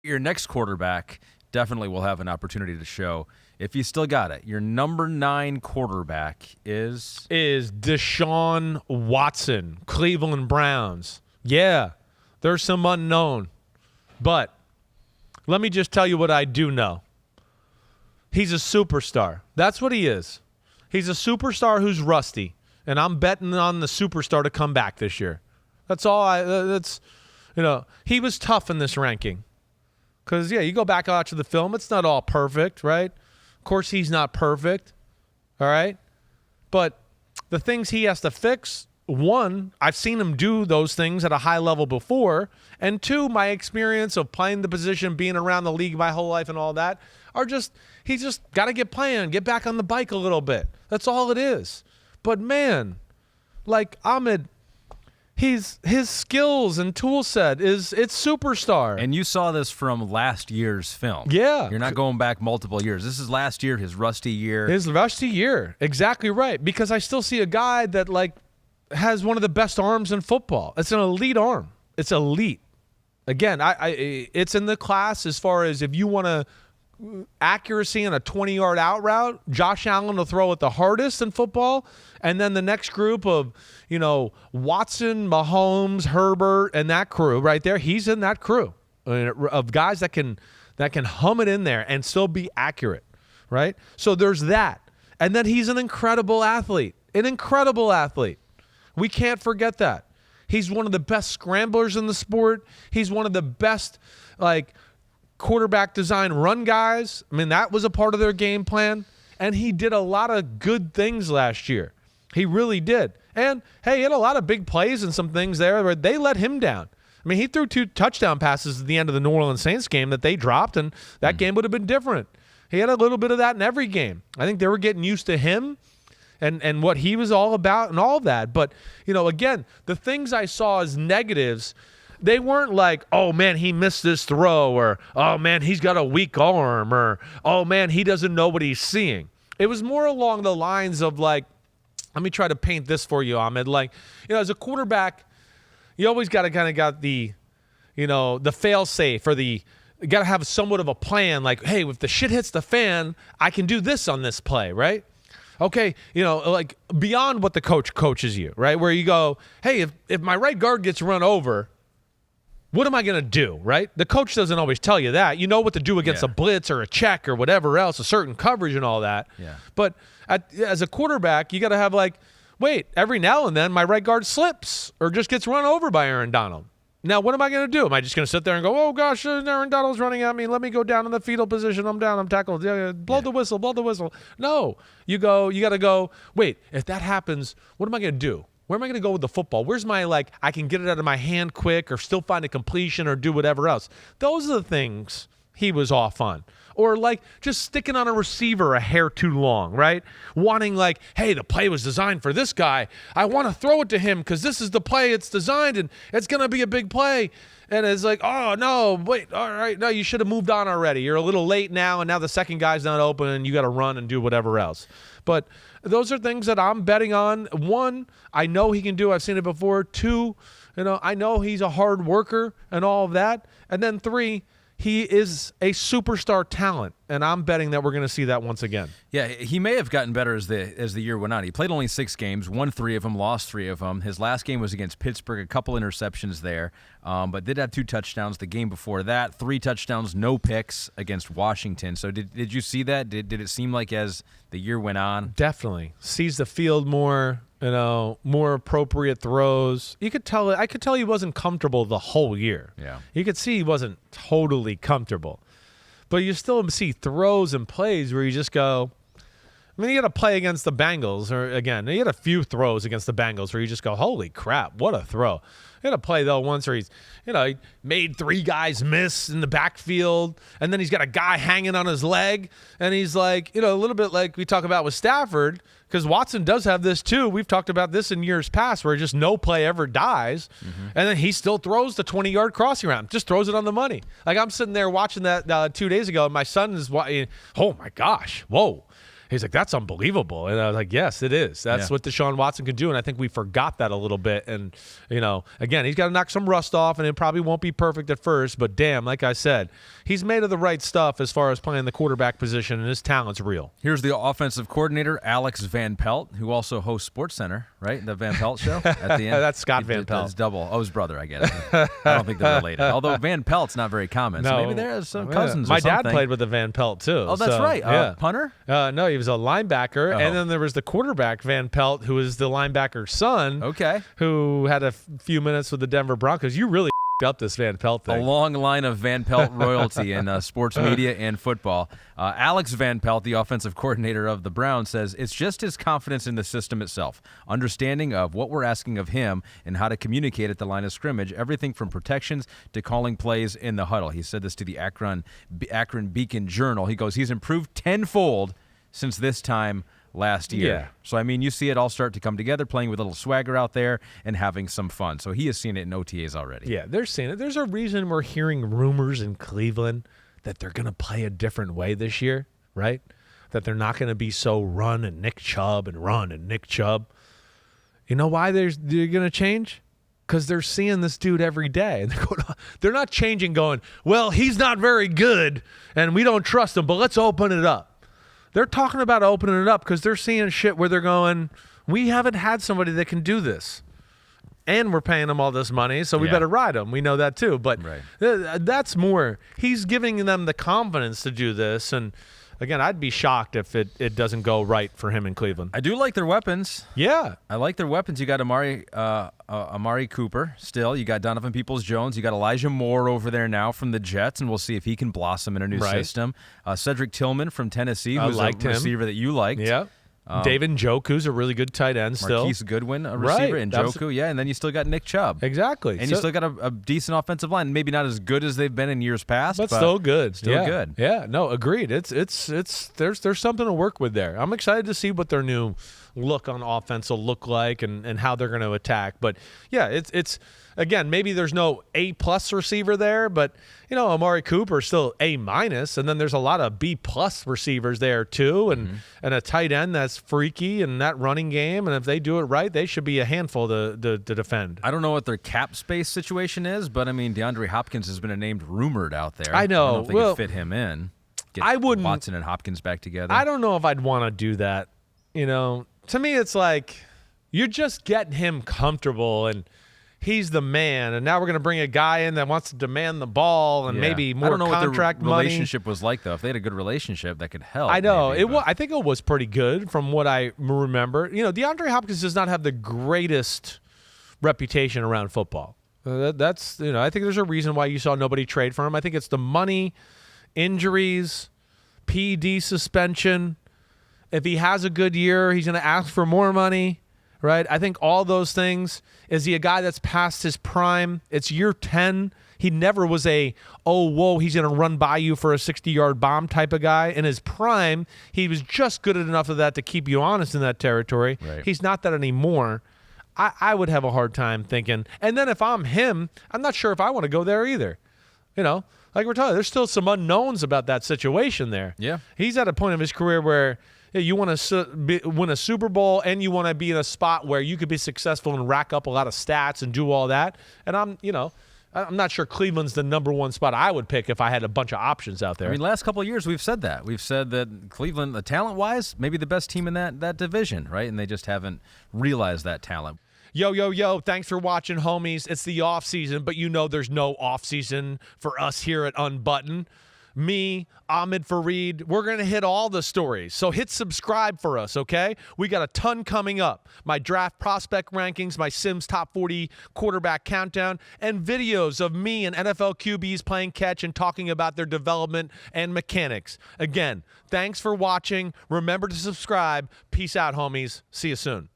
Your next quarterback definitely will have an opportunity to show if you still got it. Your number 9 quarterback is Deshaun Watson, Cleveland Browns. Yeah, there's some unknown. But let me just tell you what I do know. He's a superstar. That's what he is. He's a superstar who's rusty, and I'm betting on the superstar to come back this year. That's all he was tough in this ranking. Because, you go back out to the film, it's not all perfect, right? Of course, he's not perfect, all right? But the things he has to fix, one, I've seen him do those things at a high level before, and two, my experience of playing the position, being around the league my whole life and all that, he's just got to get playing, get back on the bike a little bit. That's all it is. But, man, like Ahmed, his skills and tool set it's superstar. And you saw this from last year's film. Yeah. You're not going back multiple years. This is last year, his rusty year. His rusty year. Exactly right. Because I still see a guy that has one of the best arms in football. It's an elite arm. It's elite. Again, it's in the class as far as if you want to accuracy in a 20-yard out route, Josh Allen will throw it the hardest in football. And then the next group of, Watson, Mahomes, Herbert, and that crew right there, he's in that crew of guys that can hum it in there and still be accurate, right? So there's that. And then he's an incredible athlete. We can't forget that. He's one of the best scramblers in the sport. He's one of the best, quarterback design run guys. I mean, that was a part of their game plan. And he did a lot of good things last year. He really did. And, hey, he had a lot of big plays and some things there where they let him down. I mean, he threw 2 touchdown passes at the end of the New Orleans Saints game that they dropped, and that game would have been different. He had a little bit of that in every game. I think they were getting used to him and what he was all about and all that. But, again, the things I saw as negatives, they weren't like, oh, man, he missed this throw, or, oh, man, he's got a weak arm, or, oh, man, he doesn't know what he's seeing. It was more along the lines of, let me try to paint this for you, Ahmed. As a quarterback, you always got to kind of got the fail-safe, or you got to have somewhat of a plan. Hey, if the shit hits the fan, I can do this on this play, right? Okay, beyond what the coach coaches you, right? Where you go, hey, if my right guard gets run over, what am I going to do, right? The coach doesn't always tell you that. You know what to do against a blitz or a check or whatever else, a certain coverage and all that. Yeah. But as a quarterback, you got to have wait, every now and then my right guard slips or just gets run over by Aaron Donald. Now, what am I going to do? Am I just going to sit there and go, oh, gosh, Aaron Donald's running at me. Let me go down in the fetal position. I'm down. I'm tackled. Blow the whistle. No. You got to go, wait, if that happens, what am I going to do? Where am I going to go with the football? Where's my, I can get it out of my hand quick or still find a completion or do whatever else? Those are the things he was off on. Or, just sticking on a receiver a hair too long, right? Wanting, hey, the play was designed for this guy. I want to throw it to him because this is the play it's designed and it's going to be a big play. And it's oh, no, wait, all right, no, you should have moved on already. You're a little late now, and now the second guy's not open and you got to run and do whatever else. But those are things that I'm betting on. One, I know he can do. I've seen it before. Two, I know he's a hard worker and all of that. And then three, he is a superstar talent, and I'm betting that we're going to see that once again. Yeah, he may have gotten better as the year went on. He played only 6 games, won 3 of them, lost 3 of them. His last game was against Pittsburgh, a couple interceptions there, but did have 2 touchdowns. The game before that, 3 touchdowns, no picks against Washington. So did you see that? Did it seem like as the year went on? Definitely. Sees the field more. More appropriate throws. I could tell he wasn't comfortable the whole year. Yeah. You could see he wasn't totally comfortable. But you still see throws and plays where you just go, he had a play against the Bengals, or again, he had a few throws against the Bengals where you just go, holy crap, what a throw. He had a play, though, once where he made 3 guys miss in the backfield, and then he's got a guy hanging on his leg, and he's a little bit like we talk about with Stafford, because Watson does have this too. We've talked about this in years past where just no play ever dies, and then he still throws the 20-yard crossing route, just throws it on the money. I'm sitting there watching that 2 days ago, and my son is, oh, my gosh, whoa. He's like, that's unbelievable. And I was like, yes, it is. That's what Deshaun Watson can do. And I think we forgot that a little bit. And, again, he's got to knock some rust off, and it probably won't be perfect at first. But, damn, like I said, he's made of the right stuff as far as playing the quarterback position, and his talent's real. Here's the offensive coordinator, Alex Van Pelt, who also hosts SportsCenter, right? The Van Pelt show at the end. That's Scott Van Pelt. It's double. Oh, his brother, I guess. I don't think they're related. Although Van Pelt's not very common. No. So maybe there's some cousins My or something. dad played with a Van Pelt, too. Oh, that's right. Punter? No, he was a linebacker. And then there was the quarterback, Van Pelt, who was the linebacker's son. Okay. Who had a few minutes with the Denver Broncos. You really up this Van Pelt thing. A long line of Van Pelt royalty in sports media and football. Alex Van Pelt, the offensive coordinator of the Browns, says it's just his confidence in the system itself, understanding of what we're asking of him and how to communicate at the line of scrimmage, everything from protections to calling plays in the huddle. He said this to the Akron Beacon Journal. He goes, he's improved tenfold since this time last year. Yeah. So, I mean, you see it all start to come together, playing with a little swagger out there and having some fun. So he has seen it in OTAs already. Yeah, they're seeing it. There's a reason we're hearing rumors in Cleveland that they're going to play a different way this year, right? That they're not going to be so run and Nick Chubb. You know why they're going to change? Because they're seeing this dude every day. And they're not changing going, well, he's not very good and we don't trust him, but let's open it up. They're talking about opening it up because they're seeing shit where they're going, we haven't had somebody that can do this. And we're paying them all this money, so we better ride them. We know that too. But that's more. He's giving them the confidence to do this. And, again, I'd be shocked if it doesn't go right for him in Cleveland. I do like their weapons. Yeah. I like their weapons. You got Amari Cooper still. You got Donovan Peoples-Jones. You got Elijah Moore over there now from the Jets, and we'll see if he can blossom in a new system. Cedric Tillman from Tennessee, who's a receiver that you liked. Yeah. David Njoku's a really good tight end still. Marquise Goodwin, a receiver, and Njoku, and then you still got Nick Chubb. Exactly. And you still got a decent offensive line. Maybe not as good as they've been in years past, but still good. Still good. Yeah, no, agreed. It's there's something to work with there. I'm excited to see what their new look on offense will look like and how they're going to attack. But yeah, it's again, maybe there's no A+ receiver there, but Amari Cooper is still A-, and then there's a lot of B+ receivers there too, and a tight end that's freaky in that running game, and if they do it right, they should be a handful to defend. I don't know what their cap space situation is, but I mean DeAndre Hopkins has been named rumored out there. I know. I don't know if they could fit him in. I wouldn't. Watson and Hopkins back together. I don't know if I'd want to do that. To me, it's like you're just getting him comfortable, and he's the man. And now we're going to bring a guy in that wants to demand the ball and maybe more contract money. I don't know what the relationship was like, though. If they had a good relationship, that could help. I know. Maybe, I think it was pretty good from what I remember. DeAndre Hopkins does not have the greatest reputation around football. That's I think there's a reason why you saw nobody trade for him. I think it's the money, injuries, PED suspension. If he has a good year, he's going to ask for more money, right? I think all those things. Is he a guy that's past his prime? It's year 10. He never was he's going to run by you for a 60-yard bomb type of guy. In his prime, he was just good enough of that to keep you honest in that territory. Right. He's not that anymore. I would have a hard time thinking. And then if I'm him, I'm not sure if I want to go there either. Like we're talking, there's still some unknowns about that situation there. Yeah. He's at a point of his career where you want to win a Super Bowl and you want to be in a spot where you could be successful and rack up a lot of stats and do all that. And I'm not sure Cleveland's the number one spot I would pick if I had a bunch of options out there. I mean, last couple of years we've said that. We've said that Cleveland, talent-wise, maybe the best team in that division, right? And they just haven't realized that talent. Yo, thanks for watching, homies. It's the off season, but there's no off season for us here at Unbuttoned. Me, Ahmed Fareed, we're going to hit all the stories. So hit subscribe for us, okay? We got a ton coming up. My draft prospect rankings, my Simms top 40 quarterback countdown, and videos of me and NFL QBs playing catch and talking about their development and mechanics. Again, thanks for watching. Remember to subscribe. Peace out, homies. See you soon.